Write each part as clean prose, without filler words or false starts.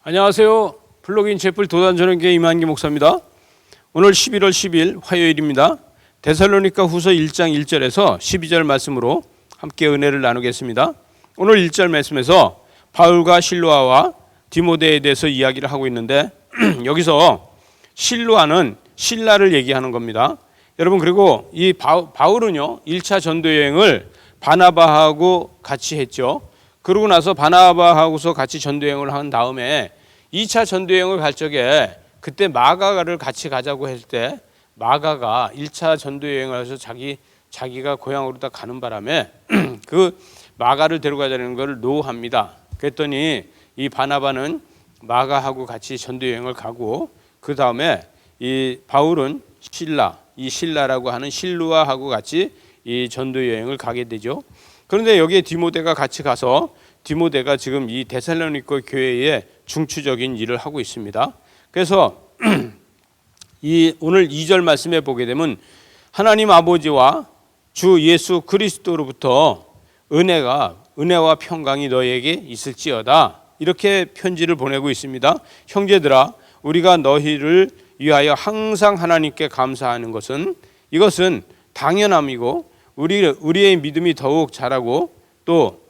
안녕하세요. 블로그인 채플 도단전원교회 임한기 목사입니다. 오늘 11월 10일 화요일입니다. 데살로니가 후서 1장 1절에서 12절 말씀으로 함께 은혜를 나누겠습니다. 오늘 1절 말씀에서 바울과 실로아와 디모데에 대해서 이야기를 하고 있는데 여기서 실로아는 신라를 얘기하는 겁니다. 여러분, 그리고 이 바울은요 1차 전도여행을 바나바하고 같이 했죠. 그러고 나서 바나바하고서 같이 전도여행을 한 다음에 2차 전도여행을 갈 적에 그때 마가를 같이 가자고 했을 때 마가가 1차 전도여행을 해서 자기가 고향으로 다 가는 바람에 그 마가를 데려가자는 걸 노합니다. 그랬더니 이 바나바는 마가하고 같이 전도여행을 가고 그 다음에 이 바울은 이 신라라고 하는 실루아하고 같이 이 전도여행을 가게 되죠. 그런데 여기에 디모데가 같이 가서 디모데가 지금 이 데살로니가 교회에 중추적인 일을 하고 있습니다. 그래서 이 오늘 2절 말씀에 보게 되면 하나님 아버지와 주 예수 그리스도로부터 은혜와 평강이 너희에게 있을지어다, 이렇게 편지를 보내고 있습니다. 형제들아, 우리가 너희를 위하여 항상 하나님께 감사하는 이것은 당연함이고 우리의 믿음이 더욱 자라고 또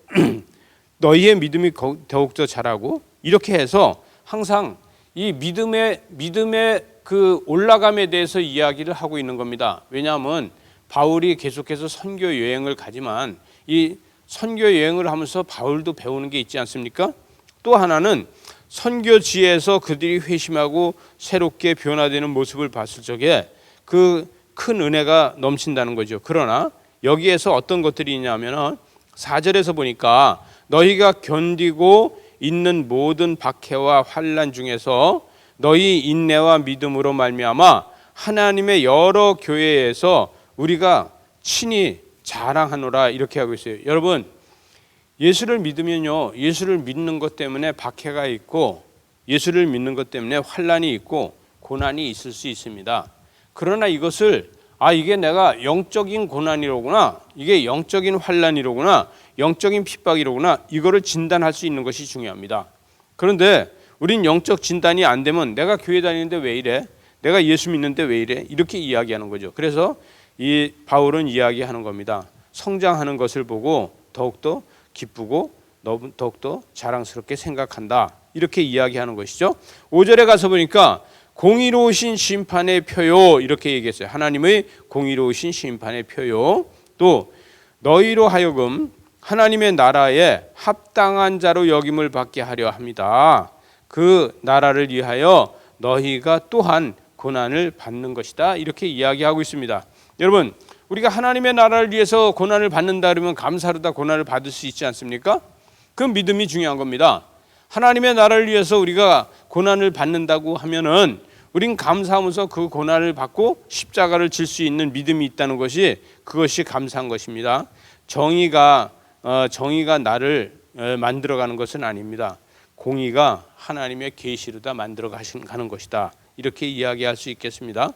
너희의 믿음이 더욱더 자라고, 이렇게 해서 항상 이 믿음의 그 올라감에 대해서 이야기를 하고 있는 겁니다. 왜냐하면 바울이 계속해서 선교 여행을 가지만 이 선교 여행을 하면서 바울도 배우는 게 있지 않습니까? 또 하나는 선교지에서 그들이 회심하고 새롭게 변화되는 모습을 봤을 적에 그 큰 은혜가 넘친다는 거죠. 그러나 여기에서 어떤 것들이 있냐면 4절에서 보니까 너희가 견디고 있는 모든 박해와 환난 중에서 너희 인내와 믿음으로 말미암아 하나님의 여러 교회에서 우리가 친히 자랑하노라, 이렇게 하고 있어요. 여러분, 예수를 믿으면요, 예수를 믿는 것 때문에 박해가 있고 예수를 믿는 것 때문에 환난이 있고 고난이 있을 수 있습니다. 그러나 이것을 이게 내가 영적인 고난이로구나, 이게 영적인 환난이로구나, 영적인 핍박이로구나, 이거를 진단할 수 있는 것이 중요합니다. 그런데 우린 영적 진단이 안 되면 내가 교회 다니는데 왜 이래? 내가 예수 믿는데 왜 이래? 이렇게 이야기하는 거죠. 그래서 이 바울은 이야기하는 겁니다. 성장하는 것을 보고 더욱더 기쁘고 더욱더 자랑스럽게 생각한다, 이렇게 이야기하는 것이죠. 5절에 가서 보니까 공의로우신 심판의 표요, 이렇게 얘기했어요. 하나님의 공의로우신 심판의 표요. 또 너희로 하여금 하나님의 나라에 합당한 자로 여김을 받게 하려 합니다. 그 나라를 위하여 너희가 또한 고난을 받는 것이다, 이렇게 이야기하고 있습니다. 여러분, 우리가 하나님의 나라를 위해서 고난을 받는다 그러면 감사로 다 고난을 받을 수 있지 않습니까? 그 믿음이 중요한 겁니다. 하나님의 나라를 위해서 우리가 고난을 받는다고 하면은 우린 감사하면서 그 고난을 받고 십자가를 질 수 있는 믿음이 있다는 것이, 그것이 감사한 것입니다. 정의가 나를 만들어가는 것은 아닙니다. 공의가 하나님의 계시로 다 만들어 가는 것이다, 이렇게 이야기할 수 있겠습니다.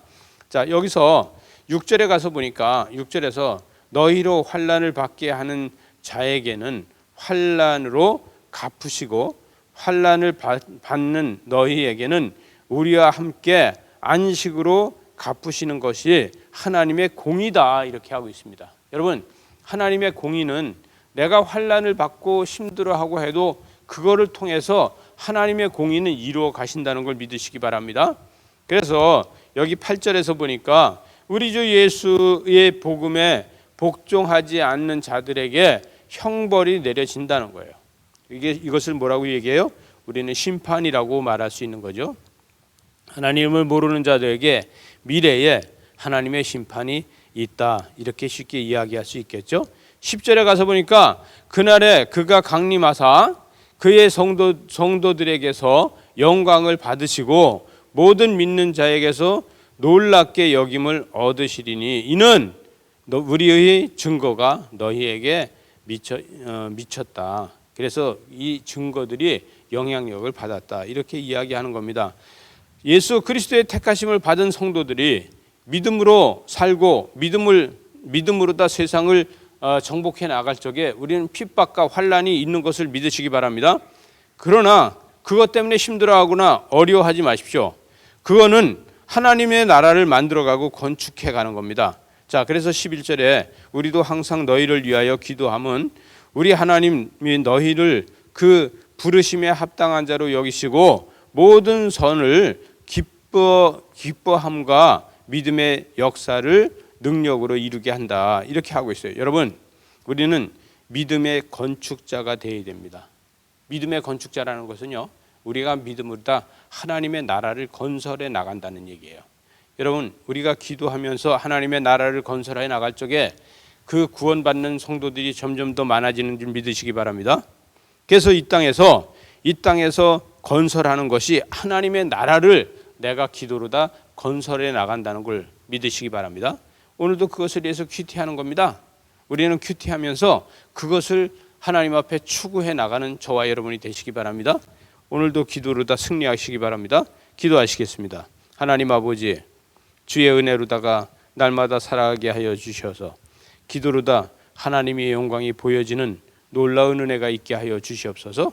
자, 여기서 6절에 가서 보니까 6절에서 너희로 환난을 받게 하는 자에게는 환난으로 갚으시고 환난을 받는 너희에게는 우리와 함께 안식으로 갚으시는 것이 하나님의 공의다, 이렇게 하고 있습니다. 여러분, 하나님의 공의는 내가 환난을 받고 힘들어하고 해도 그거를 통해서 하나님의 공의는 이루어 가신다는 걸 믿으시기 바랍니다. 그래서 여기 8절에서 보니까 우리 주 예수의 복음에 복종하지 않는 자들에게 형벌이 내려진다는 거예요. 이것을 뭐라고 얘기해요? 우리는 심판이라고 말할 수 있는 거죠. 하나님을 모르는 자들에게 미래에 하나님의 심판이 있다, 이렇게 쉽게 이야기할 수 있겠죠. 10절에 가서 보니까 그날에 그가 강림하사 그의 성도들에게서 영광을 받으시고 모든 믿는 자에게서 놀랍게 여김을 얻으시리니 이는 우리의 증거가 너희에게 미쳤다. 그래서 이 증거들이 영향력을 받았다, 이렇게 이야기하는 겁니다. 예수 그리스도의 택하심을 받은 성도들이 믿음으로 살고 믿음으로 다 세상을 정복해 나갈 적에 우리는 핍박과 환난이 있는 것을 믿으시기 바랍니다. 그러나 그것 때문에 힘들어하거나 어려워하지 마십시오. 그거는 하나님의 나라를 만들어가고 건축해가는 겁니다. 자, 그래서 11절에 우리도 항상 너희를 위하여 기도함은 우리 하나님이 너희를 그 부르심에 합당한 자로 여기시고 모든 선을 기뻐함과 믿음의 역사를 능력으로 이루게 한다. 이렇게 하고 있어요. 여러분, 우리는 믿음의 건축자가 되어야 됩니다. 믿음의 건축자라는 것은요, 우리가 믿음으로 다 하나님의 나라를 건설해 나간다는 얘기예요. 여러분, 우리가 기도하면서 하나님의 나라를 건설해 나갈 적에 그 구원받는 성도들이 점점 더 많아지는 줄 믿으시기 바랍니다. 그래서 이 땅에서 건설하는 것이 하나님의 나라를 내가 기도로 다 건설해 나간다는 걸 믿으시기 바랍니다. 오늘도 그것을 위해서 큐티하는 겁니다. 우리는 큐티하면서 그것을 하나님 앞에 추구해 나가는 저와 여러분이 되시기 바랍니다. 오늘도 기도로 다 승리하시기 바랍니다. 기도하시겠습니다. 하나님 아버지, 주의 은혜로다가 날마다 살아가게 하여 주셔서 기도로 다 하나님의 영광이 보여지는 놀라운 은혜가 있게 하여 주시옵소서.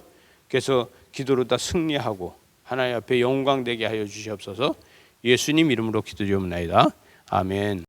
그래서 기도로 다 승리하고 하나님 앞에 영광되게 하여 주시옵소서. 예수님 이름으로 기도드리옵나이다. 아멘.